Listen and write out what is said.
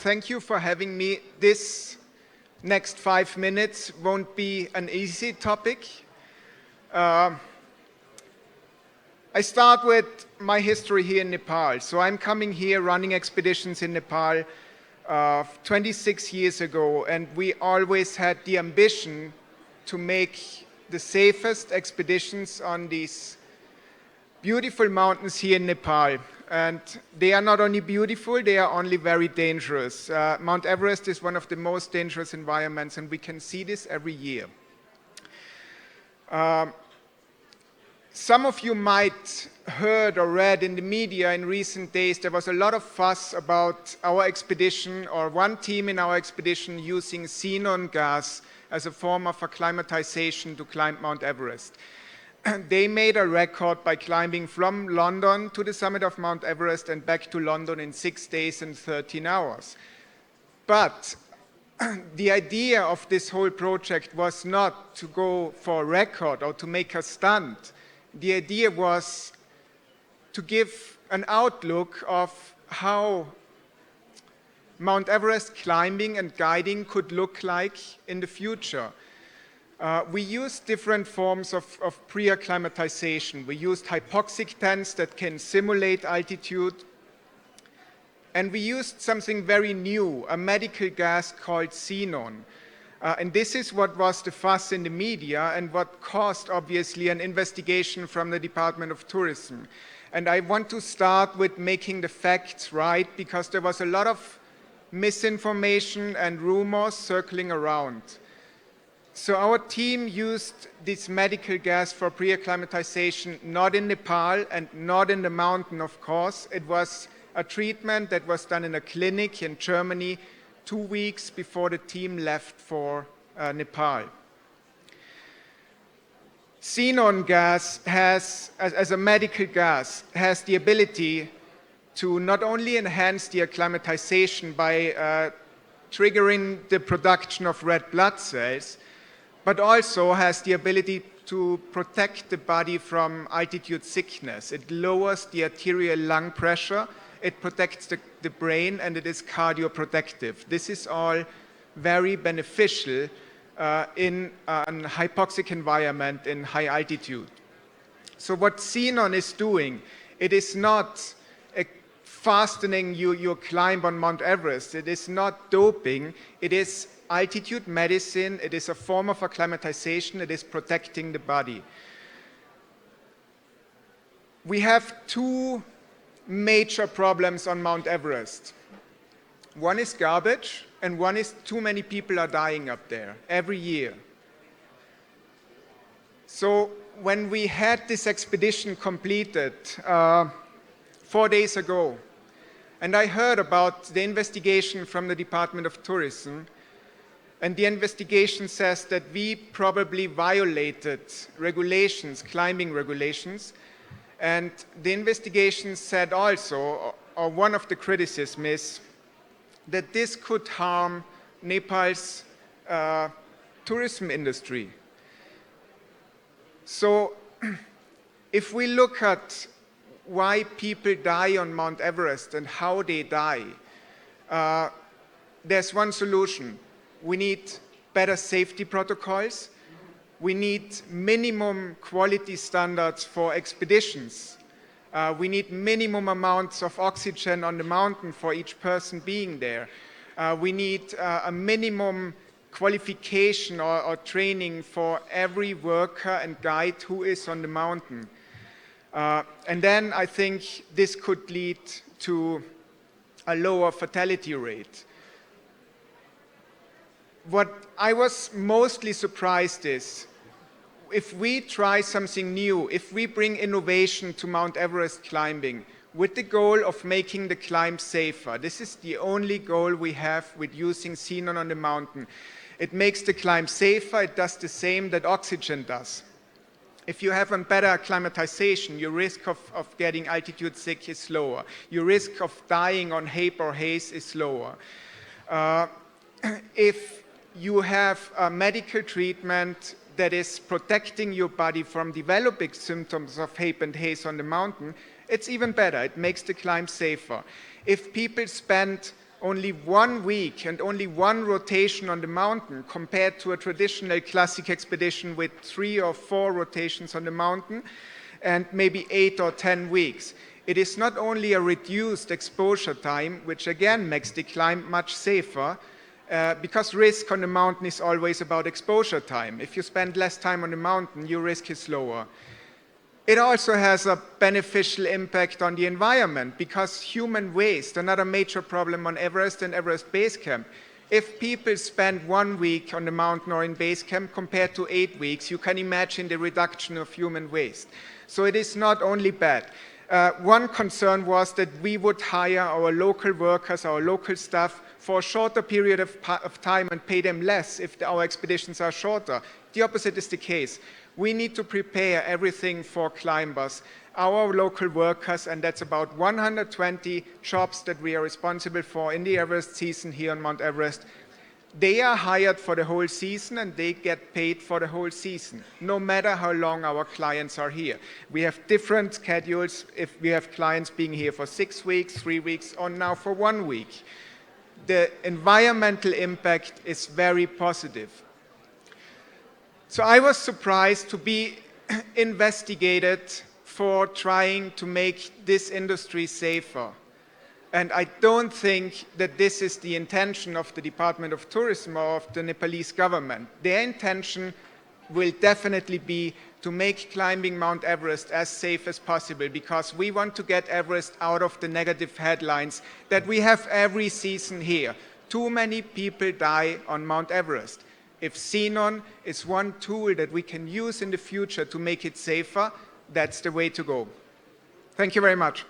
Thank you for having me. This next 5 minutes won't be an easy topic. I start with my history here in Nepal. So I'm coming here running expeditions in Nepal 26 years ago, and we always had the ambition to make the safest expeditions on these beautiful mountains here in Nepal. And they are not only beautiful, they are only very dangerous. Mount Everest is one of the most dangerous environments, and we can see this every year. Some of you might heard or read in the media in recent days, there was a lot of fuss about our expedition, or one team in our expedition using xenon gas as a form of acclimatization to climb Mount Everest. They made a record by climbing from London to the summit of Mount Everest and back to London in 6 days and 13 hours. But the idea of this whole project was not to go for a record or to make a stunt. The idea was to give an outlook of how Mount Everest climbing and guiding could look like in the future. We used different forms of pre-acclimatization. We used hypoxic tents that can simulate altitude. And we used something very new, a medical gas called xenon. And this is what was the fuss in the media and what caused, obviously, an investigation from the Department of Tourism. And I want to start with making the facts right, because there was a lot of misinformation and rumors circling around. So our team used this medical gas for pre-acclimatization, not in Nepal and not in the mountain, of course. It was a treatment that was done in a clinic in Germany 2 weeks before the team left for Nepal. Xenon gas has, as a medical gas, has the ability to not only enhance the acclimatization by triggering the production of red blood cells, but also has the ability to protect the body from altitude sickness. It lowers the arterial lung pressure, it protects the brain, and it is cardioprotective. This is all very beneficial in a hypoxic environment in high altitude. So what xenon is doing, it is not fastening your climb on Mount Everest. It is not doping. It is altitude medicine. It is a form of acclimatization. It is protecting the body. We have 2 major problems on Mount Everest. One is garbage, and one is too many people are dying up there every year. So when we had this expedition completed 4 days ago, and I heard about the investigation from the Department of Tourism, and the investigation says that we probably violated regulations, climbing regulations, and the investigation said also, or one of the criticisms is, that this could harm Nepal's tourism industry. So if we look at why people die on Mount Everest and how they die, there's one solution. We need better safety protocols. We need minimum quality standards for expeditions. We need minimum amounts of oxygen on the mountain for each person being there. We need a minimum qualification or training for every worker and guide who is on the mountain. And then I think this could lead to a lower fatality rate. What I was mostly surprised is, if we try something new, if we bring innovation to Mount Everest climbing with the goal of making the climb safer, this is the only goal we have with using xenon on the mountain. It makes the climb safer. It does the same that oxygen does. If you have a better acclimatization, your risk of getting altitude sick is lower. Your risk of dying on HAPE or haze is lower. If you have a medical treatment that is protecting your body from developing symptoms of HAPE and haze on the mountain, it's even better. It makes the climb safer. If people spend only 1 week and only 1 rotation on the mountain compared to a traditional classic expedition with 3 or 4 rotations on the mountain and maybe 8 or 10 weeks. It is not only a reduced exposure time, which again makes the climb much safer, because risk on the mountain is always about exposure time. If you spend less time on the mountain, your risk is lower. It also has a beneficial impact on the environment because human waste, another major problem on Everest and Everest Base Camp. If people spend 1 week on the mountain or in base camp compared to 8 weeks, you can imagine the reduction of human waste. So it is not only bad. One concern was that we would hire our local workers, our local staff, for a shorter period of time and pay them less if our expeditions are shorter. The opposite is the case. We need to prepare everything for climbers, our local workers, and that's about 120 jobs that we are responsible for in the Everest season here on Mount Everest. They are hired for the whole season and they get paid for the whole season, no matter how long our clients are here. We have different schedules if we have clients being here for 6 weeks, 3 weeks, or now for 1 week. The environmental impact is very positive. So I was surprised to be investigated for trying to make this industry safer. And I don't think that this is the intention of the Department of Tourism or of the Nepalese government. Their intention will definitely be to make climbing Mount Everest as safe as possible because we want to get Everest out of the negative headlines that we have every season here. Too many people die on Mount Everest. If Xenon is one tool that we can use in the future to make it safer, that's the way to go. Thank you very much.